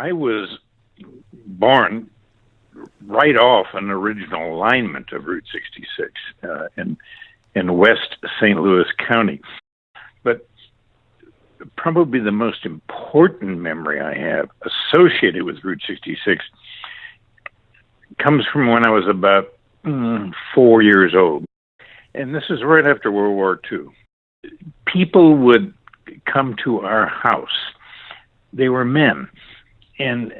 I was born right off an original alignment of Route 66 in West St. Louis County. But probably the most important memory I have associated with Route 66 comes from when I was about 4 years old. And this is right after World War II. People would come to our house. They were men, and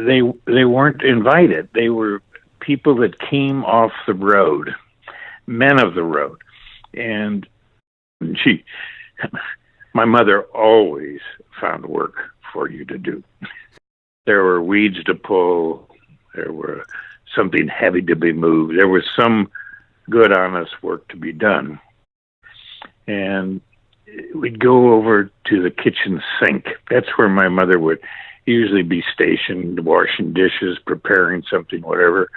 they weren't invited. They were people that came off the road, men of the road. And my mother always found work for you to do. There were weeds to pull. There were something heavy to be moved. There was some good, honest work to be done. And we'd go over to the kitchen sink. That's where my mother would usually be stationed, washing dishes, preparing something, whatever.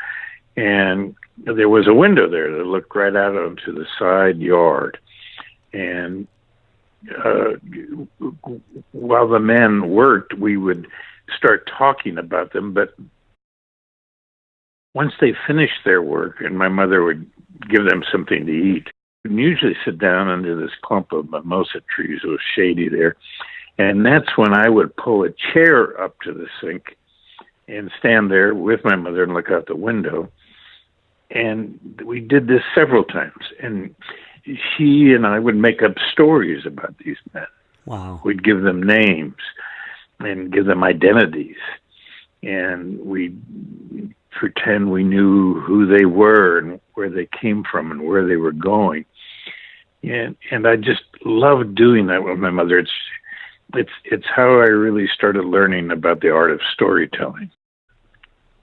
And there was a window there that looked right out onto the side yard. And while the men worked, we would start talking about them. But once they finished their work, and my mother would give them something to eat, we'd usually sit down under this clump of mimosa trees. It was shady there. And that's when I would pull a chair up to the sink and stand there with my mother and look out the window. And we did this several times. And she and I would make up stories about these men. Wow. We'd give them names and give them identities. And we'd pretend we knew who they were and where they came from and where they were going. And I just loved doing that with my mother. It's how I really started learning about the art of storytelling.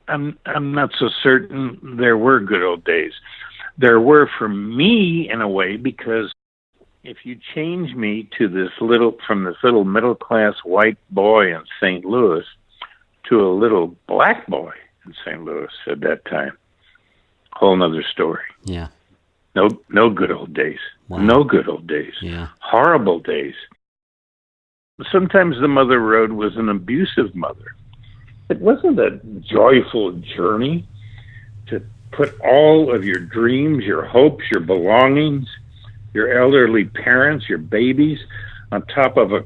I'm not so certain there were good old days. There were for me in a way, because if you change me to from this little middle class white boy in St. Louis to a little black boy in St. Louis at that time, whole nother story. Yeah. No good old days. Wow. No good old days. Yeah. Horrible days. Sometimes the mother road was an abusive mother. It wasn't a joyful journey to put all of your dreams, your hopes, your belongings, your elderly parents, your babies on top of a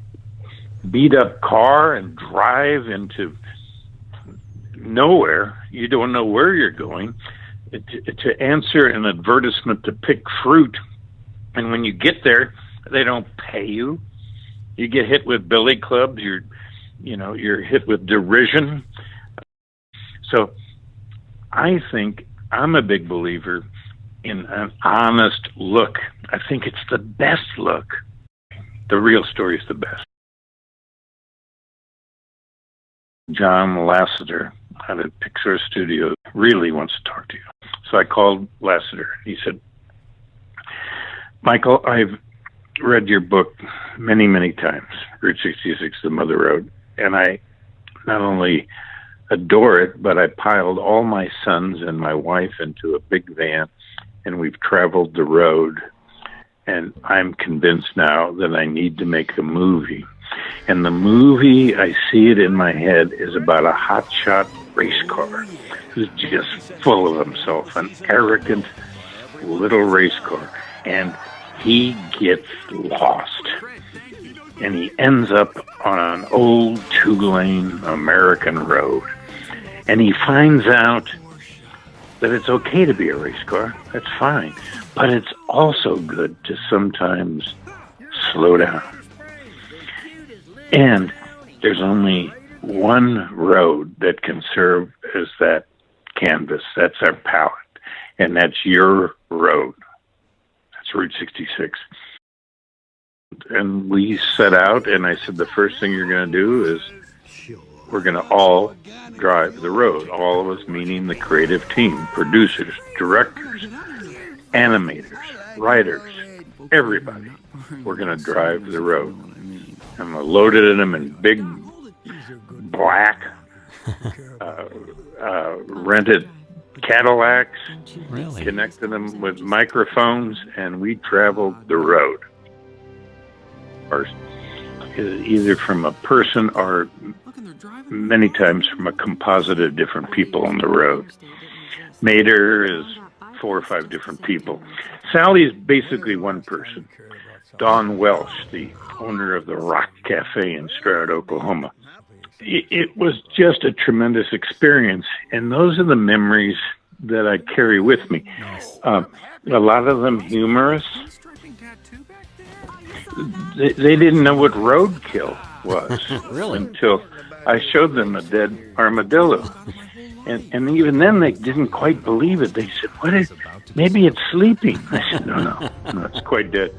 beat-up car and drive into nowhere. You don't know where you're going. To answer an advertisement to pick fruit, and when you get there, they don't pay you. You get hit with billy clubs. You're hit with derision. So I think I'm a big believer in an honest look. I think it's the best look. The real story is the best. John Lasseter out at Pixar Studios really wants to talk to you. So I called Lasseter. He said, Michael, I've read your book many, many times, Route 66, The Mother Road, and I not only adore it, but I piled all my sons and my wife into a big van, and we've traveled the road, and I'm convinced now that I need to make a movie. And the movie, I see it in my head, is about a hotshot race car who's just full of himself, an arrogant little race car. And he gets lost. And he ends up on an old two-lane American road. And he finds out that it's okay to be a race car. That's fine. But it's also good to sometimes slow down. And there's only one road that can serve as that canvas. That's our palette. And that's your road. That's Route 66. And we set out, and I said, the first thing you're going to do is we're going to all drive the road. All of us, meaning the creative team, producers, directors, animators, writers, everybody. We're going to drive the road. And I loaded them in big black rented Cadillacs, Really? connected them with microphones, and we traveled the road. Or either from a person or many times from a composite of different people on the road. Mater is 4 or 5 different people. Sally is basically one person. Don Welsh, the owner of the Rock Cafe in Stroud, Oklahoma. It was just a tremendous experience, and those are the memories that I carry with me. A lot of them humorous. They didn't know what roadkill was Really? until I showed them a dead armadillo. And even then, they didn't quite believe it. They said, maybe it's sleeping. I said, no, it's quite dead.